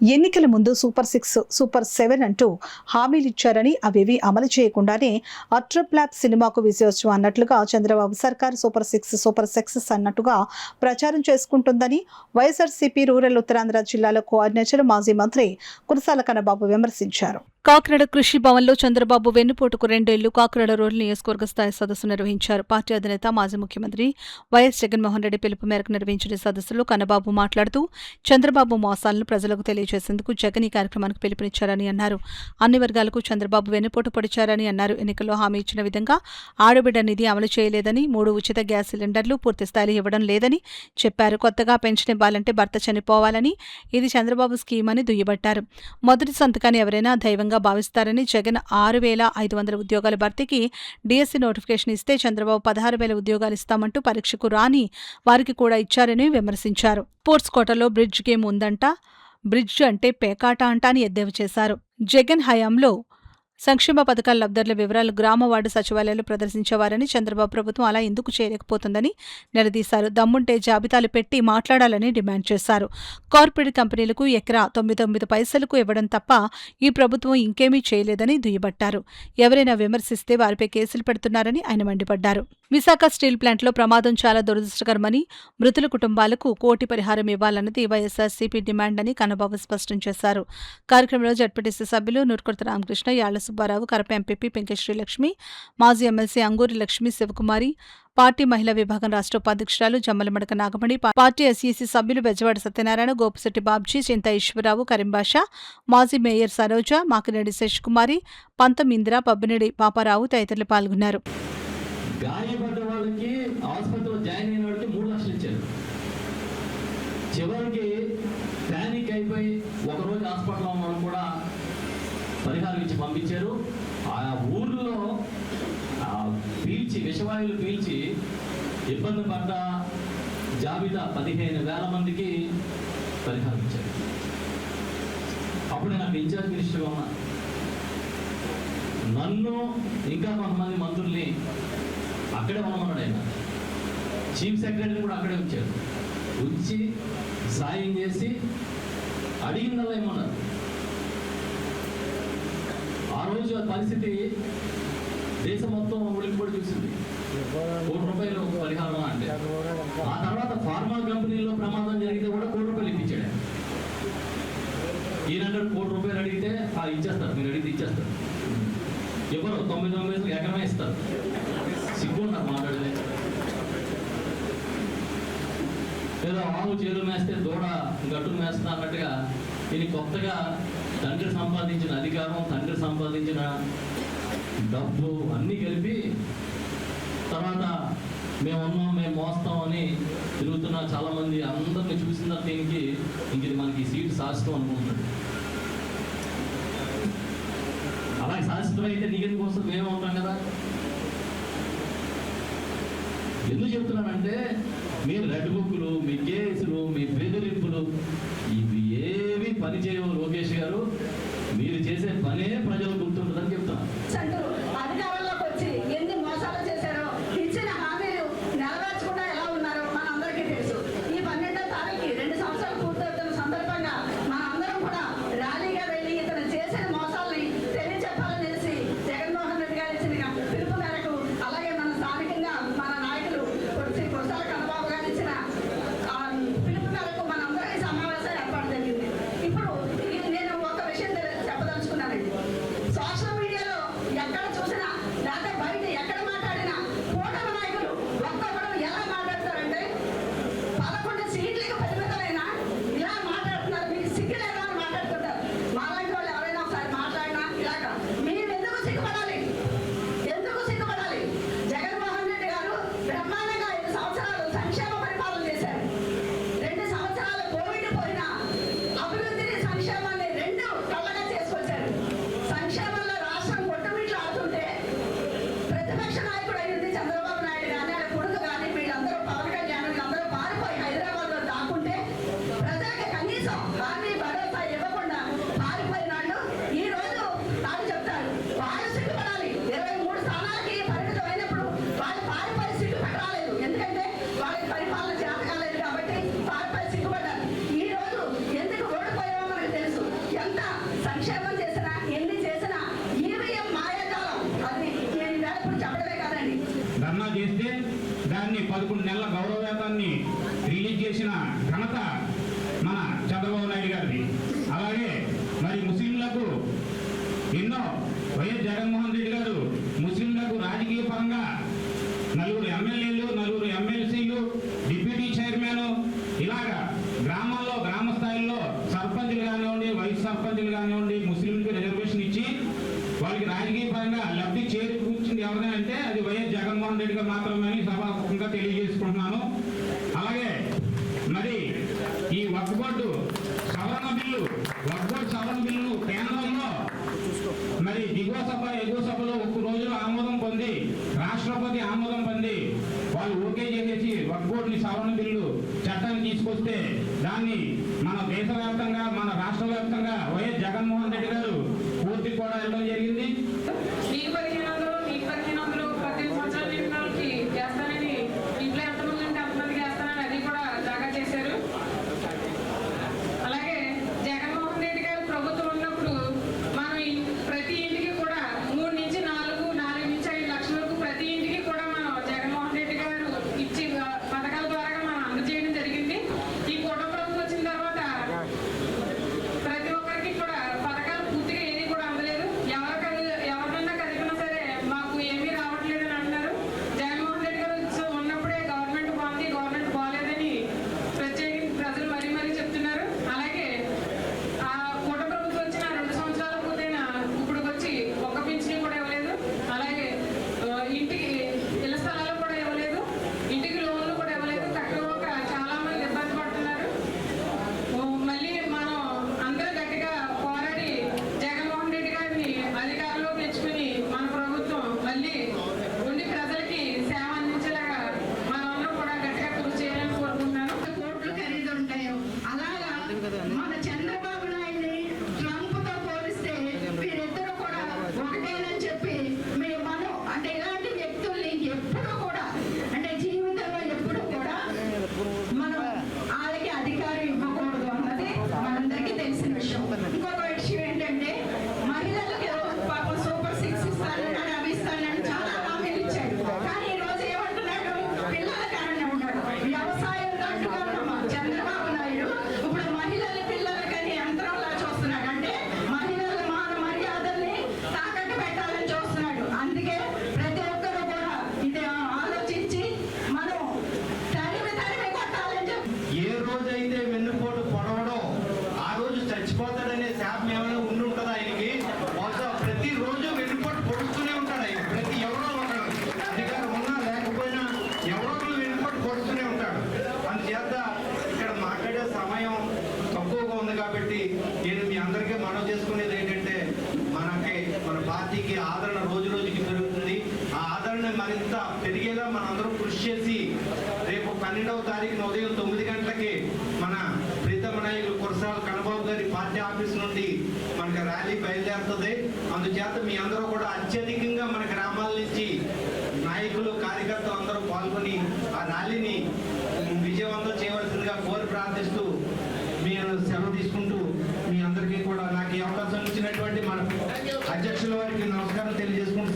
ఎన్నికల ముందు super 6, super 7 అంటూ హామీలిచ్చారని అవేవి అమలు చేయకుండానే అట్రప్లాప్ సినిమాకు విజయోత్సవం అన్నట్లుగా చంద్రబాబు సర్కార్ సూపర్ 6, సూపర్ సక్సెస్ అన్నట్టుగా ప్రచారం చేసుకుంటుందని వైఎస్ఆర్సీపీ రూరల్ ఉత్తరాంధ్ర జిల్లాల కోఆర్డినేటర్ మాజీ మంత్రి కురసాల కన్నబాబు విమర్శించారు. కాకినాడ కృషి భవన్లో చంద్రబాబు వెన్నుపోటుకు 2 ఏళ్లు కాకినాడ రూరల్ నియోజకవర్గ స్థాయి సదస్సు నిర్వహించారు. పార్టీ అధినేత మాజీ ముఖ్యమంత్రి వైఎస్ జగన్మోహన్ రెడ్డి పిలుపు మేరకు నిర్వహించిన సదస్సులో కన్నబాబు మాట్లాడుతూ చంద్రబాబు మోసాలను ప్రజలకు తెలియజేసేందుకు జగన్ ఈ కార్యక్రమానికి పిలుపునిచ్చారని అన్నారు. అన్ని వర్గాలకు చంద్రబాబు వెన్నుపోటు పొడిచారని అన్నారు. ఎన్నికల్లో హామీ ఇచ్చిన విధంగా ఆడబిడ్డ నిధి అమలు చేయలేదని, 3 ఉచిత గ్యాస్ సిలిండర్లు పూర్తి స్థాయిలో ఇవ్వడం లేదని చెప్పారు. కొత్తగా పెన్షన్ ఇవ్వాలంటే భర్త చనిపోవాలని, ఇది చంద్రబాబు స్కీమ్ అని దుయ్యబట్టారు. మొదటి సంతకాన్ని ఎవరైనా దైవంగా భావిస్తారని, జగన్ 6,500 ఉద్యోగాల భర్తీకి డిఎస్సి నోటిఫికేషన్ ఇస్తే చంద్రబాబు 16,000 ఉద్యోగాలు ఇస్తామంటూ పరీక్షకు రాని వారికి కూడా ఇచ్చారని విమర్శించారు. స్పోర్ట్స్ కోటాలో బ్రిడ్జ్ గేమ్ ఉందంట, బ్రిడ్జ్ అంటే పేకాట అంట అని ఎద్దేవా చేశారు. జగన్ హయాంలో సంక్షేమ పథకాల లబ్ధుల వివరాలు గ్రామ వార్డు సచివాలయాలు ప్రదర్శించేవారని, చంద్రబాబు ప్రభుత్వం అలా ఎందుకు చేయలేకపోతుందని నిలదీశారు. దమ్ముంటే జాబితాలు పెట్టి మాట్లాడాలని డిమాండ్ చేశారు. కార్పొరేట్ కంపెనీలకు ఎకరా 99 పైసలకు ఇవ్వడం తప్ప ఈ ప్రభుత్వం ఇంకేమీ చేయలేదని దుయ్యబట్టారు. ఎవరైనా విమర్శిస్తే వారిపై కేసులు పెడుతున్నారని ఆయన మండిపడ్డారు. విశాఖ స్టీల్ ప్లాంట్లో ప్రమాదం చాలా దురదృష్టకరమని, మృతుల కుటుంబాలకు 1 కోటి పరిహారం ఇవ్వాలన్నది వైఎస్ఆర్సీపీ డిమాండ్ అని కన్నబాబు స్పష్టం చేశారు. కార్యక్రమంలో జడ్పీటీసీ సభ్యులు నూర్కొర్త రామకృష్ణ, యాళ్ల సుబ్బారావు, కరప ఎంపీపీ పెంకె శ్రీలక్ష్మి, మాజీ ఎమ్మెల్సీ అంగూరి లక్ష్మి శివకుమారి, పార్టీ మహిళా విభాగం రాష్ట్ర ఉపాధ్యక్షురాలు జమ్మలమడక నాగమణి, పార్టీ ఎస్ఈసీ సభ్యులు బెజవాడ సత్యనారాయణ, గోపిశెట్టి బాబ్జీ, చింత ఈశ్వరరావు, కరీంబాషా, మాజీ మేయర్ సరోజ, మాకినేడి శశికుమారి, పంతం ఇందిర, పబ్బినేడి పాపారావు తదితరులు పాల్గొన్నారు. గాయపడ్డ వాళ్ళకి ఆసుపత్రిలో జాయిన్ అయిన వాళ్ళకి 3 లక్షలు ఇచ్చారు. చివరికి ప్యానిక్ అయిపోయి ఒకరోజు హాస్పిటల్లో ఉన్న వాళ్ళు కూడా పరిహారం ఇచ్చి పంపించారు. ఆ ఊర్లో పీల్చి విషవాయువులు పీల్చి ఇబ్బంది పడ్డ జాబితా 15,000 మందికి పరిహారం ఇచ్చారు. అప్పుడు నేను అక్కడ ఇన్ఛార్జ్ మినిస్టర్గా ఉన్నా. నన్ను ఇంకా కొంతమంది మంత్రుల్ని అక్కడే ఉండమన్నాడు ఆయన. చీఫ్ సెక్రటరీ కూడా అక్కడే ఉంచారు. ఉంచి సాయం చేసి అడిగిందల్లా ఏమన్నారు. ఆ రోజు ఆ పరిస్థితి దేశం మొత్తం ఉలికిపడి చూసింది. 1 కోటి రూపాయలు పరిహారం అంటే. ఆ తర్వాత ఫార్మా కంపెనీలో ప్రమాదం జరిగితే కూడా 1 కోటి రూపాయలు ఇప్పించాడు. ఈయనంటే 1 కోటి రూపాయలు అడిగితే ఇచ్చేస్తారు, మీరు అడిగితే ఇచ్చేస్తారు. ఎవరు 99 ఎకరమే ఇస్తారు. సిగ్గున్నారు మాట్లాడలే. ఏదో ఆవు చేలు మేస్తే దూడ గట్టును మేస్తా అన్నట్టుగా ఇది కొత్తగా తండ్రి సంపాదించిన అధికారం, తండ్రి సంపాదించిన డబ్బు అన్నీ కలిపి తర్వాత మేము ఉన్నాం, మేము మోస్తాం అని తిరుగుతున్న చాలామంది అందరినీ చూసిన దీనికి ఇంక ఇది మనకి సీటు శాశ్వతం అనుకుంటున్నాడు. అలాగే శాశ్వతం అయితే నీకెందుకు వస్తుంది, మేమే ఉంటాం కదా. ఎందుకు చెప్తున్నానంటే మీ రెడ్ బుక్లు, మీ కేసులు, మీ బెదిరింపులు ఇవి ఏవి పని చేయవు. లోకేష్ గారు, మీరు చేసే పనే ప్రజలు గుర్తుంటుందని చెప్తాను. అధికారంలోకి వచ్చి ఎన్ని మోసాలు చేశారో, ఇచ్చిన హామీలు నెరవేర్చకుండా ఎలా ఉన్నారో మనందరికీ తెలుసు. ఈ 12వ తారీఖు 2 సంవత్సరాలు పూర్తవుతున్న సందర్భంగా మన అందరం కూడా ర్యాలీగా వెళ్ళి ఇతను చేసిన మోసాలని తెలియచెప్పాలనేసి జగన్మోహన్ రెడ్డి గారు ఇచ్చిన పిలుపు మేరకు, అలాగే మన స్థానికంగా మన నాయకులు కురసాల కన్నబాబు గారు ఇచ్చిన పిలుపు మేరకు మనందరికీ సమావేశం ఏర్పాటు జరిగింది. ఇప్పుడు నేను ఒక విషయం చెప్పదలుచుకున్నానండి. సోషల్ మీడియాలో ఎక్కడ నెలల గౌరవ వేతనాన్ని రిలీజ్ చేసిన ఘనత మన చంద్రబాబు నాయుడు గారిది. అలాగే మరి ముస్లింలకు ఎన్నో వైఎస్ జగన్మోహన్ రెడ్డి గారు ముస్లింలకు రాజకీయ పరంగా 4 ఎమ్మెల్యేలు, 4 ఎమ్మెల్సీలు, డిప్యూటీ చైర్మన్, ఇలాగా గ్రామాల్లో గ్రామ స్థాయిలో సర్పంచులు కానివ్వండి, వైస్ సర్పంచులు కానివ్వండి, ముస్లింలకు రిజర్వేషన్ ఇచ్చి వాళ్ళకి రాజకీయ పరంగా లబ్ధి చేకూర్చింది ఎవరైనా అంటే అది వైఎస్ జగన్మోహన్ రెడ్డి గారు మాత్రమే అని సభాముఖంగా తెలియజేసుకుంటున్నాను. అలాగే మరి ఈ వక్ఫ్ బోర్డు సవరణ బిల్లు కేంద్రంలో మరి దిగువ సభ ఎగువ సభలో 1 రోజులో ఆమోదం పొంది రాష్ట్రపతి ఆమోదం పొంది వాళ్ళు ఓకే చేసేసి వక్ఫ్ బోర్డుని సవరణ బిల్లు చట్టాన్ని తీసుకొస్తే దాన్ని మన దేశవ్యాప్తంగా మన రాష్ట్ర వ్యాప్తంగా వైఎస్ జగన్మోహన్ రెడ్డి గారు పూర్తి కూడా వెళ్ళడం జరిగింది. మీకు 1500 18 సంవత్సరాల నిండినోళ్ళకి చేస్తానని ఇంట్లో ఎంతమంది ఉంటే అంతమందికి చేస్తానని అది కూడా దాకా చేశారు. అలాగే జగన్మోహన్ రెడ్డి గారు ప్రభుత్వం ఉన్నప్పుడు మనం ప్రతి ఇంటికి కూడా 3 నుంచి 4 నుంచి 5 లక్షల వరకు ప్రతి ఇంటికి కూడా మనం జగన్మోహన్ రెడ్డి గారు ఇచ్చి పథకాల ద్వారా మనం అందజేయడం జరిగింది. ఈ కూటమి ప్రభుత్వం వచ్చిన తర్వాత ప్రతి ఒక్కరికి కూడా పథకాలు పూర్తిగా ఏది కూడా అందలేదు. ఎవరినన్నా కలిపినా సరే మాకు ఏమీ రావట్లేదు అని అంటున్నారు. జగన్మోహన్ రెడ్డి గారు ఉన్నప్పుడే గవర్నమెంట్ బాగుంది, గవర్నమెంట్ బాగలేదని ప్రత్యేకించి ప్రజలు మరీ చెప్తున్నారు. అలాగే ఆ కూట ప్రభుత్వం వచ్చిన 2 సంవత్సరాలు పూర్తయినా ఇప్పుడు వచ్చి ఒక్క పింఛని కూడా ఇవ్వలేదు. అలాగే ఇంటికి ఇళ్ల స్థలాలు కూడా ఇవ్వలేదు, ఇంటికి లోన్లు కూడా ఇవ్వలేదు. తక్కువ చాలా మంది ఇబ్బంది పడుతున్నారు. మళ్ళీ మనం అందరూ గట్టిగా పోరాడి జగన్మోహన్ రెడ్డి గారిని అధికారంలో తెచ్చుకుని మన ప్రభుత్వం మళ్ళీ ఉండి ప్రజలకి సేవ అందించేలాగా మనం కూడా గట్టిగా కృషి చేయాలని కోరుకుంటున్నాను. కోట్లు ఖరీదు ఉంటాయో అలాగా మన చంద్రబాబు నాయుడిని ట్రంప్తో పోలిస్తే వీరిద్దరూ కూడా ఒకటేనని చెప్పి మనం అంటే ఇలాంటి వ్యక్తుల్ని ఎప్పుడూ కూడా అంటే జీవితంలో ఎప్పుడూ కూడా మనం వాళ్ళకి అధికారం ఇవ్వకూడదు అన్నది మనందరికీ తెలిసిన విషయం. ఇంకొక విషయం ఏంటంటే మహిళలకు పాపం సూపర్ 6 ఇస్తానని అవి ఇస్తానని చాలా హామీలు ఇచ్చాడు. కానీ ఈ రోజు ఏమంటున్నాడు? పిల్లల కారణం ఉన్నాడు. వ్యవసాయం తట్టుగా ఉన్న చంద్రబాబు నాయుడు ఇప్పుడు మహిళల పిల్లలకని యంత్రంలా చూస్తున్నాడు. అంటే మహిళల మాన మర్యాదల్ని తాకట్టు పెట్టాలని చూస్తున్నాడు. అందుకే ప్రతి ఒక్కరూ కూడా ఇది ఆలోచించి మనం తరిమి కొట్టాలని చెప్పి ఏ రోజైతే వెన్నుపోటు పొడవడో ఆ రోజు చచ్చిపోతాడనే శాపం ఏమైనా ఉండి ఉంటుందా ఆయనకి? బహుశా ప్రతిరోజు వెన్నుపోటు పొడుస్తూనే ఉంటాడు ఆయన. ఎవరో ఒకడు అధికారం ఉన్నా లేకపోయినా ఎవరో ఒకరు వెన్నుపోటు పొడుస్తూనే ఉంటాడు. అందుచేత ఇక్కడ మాట్లాడే సమయం తక్కువగా ఉంది కాబట్టి నేను మీ అందరికీ మనవి చేసుకునేది ఏంటంటే మన పార్టీకి ఆదరణ రోజు రోజుకి పెరుగుతుంది. ఆ ఆదరణ మరింత పెరిగేలా మనందరం కృషి చేసి రేపు 12వ తారీఖున ఉదయం 9 గంటలకి మన ప్రీతమ నాయకులు కురసాల కన్నబాబు గారి పార్టీ ఆఫీస్ నుండి మనకి ర్యాలీ బయలుదేరుతుంది. అందుచేత మీ అందరూ కూడా అత్యధికంగా మన గ్రామాల నుంచి నాయకులు కార్యకర్తలు అందరూ పాల్గొని ఆ ర్యాలీని విజయవంతం చేయవలసిందిగా కోరి ప్రార్థిస్తూ మీరు సెలవు తీసుకుంటూ మీ అందరికీ కూడా నాకు ఈ అవకాశం ఇచ్చినటువంటి మన అధ్యక్షుల వారికి నమస్కారం తెలియజేసుకుంటూ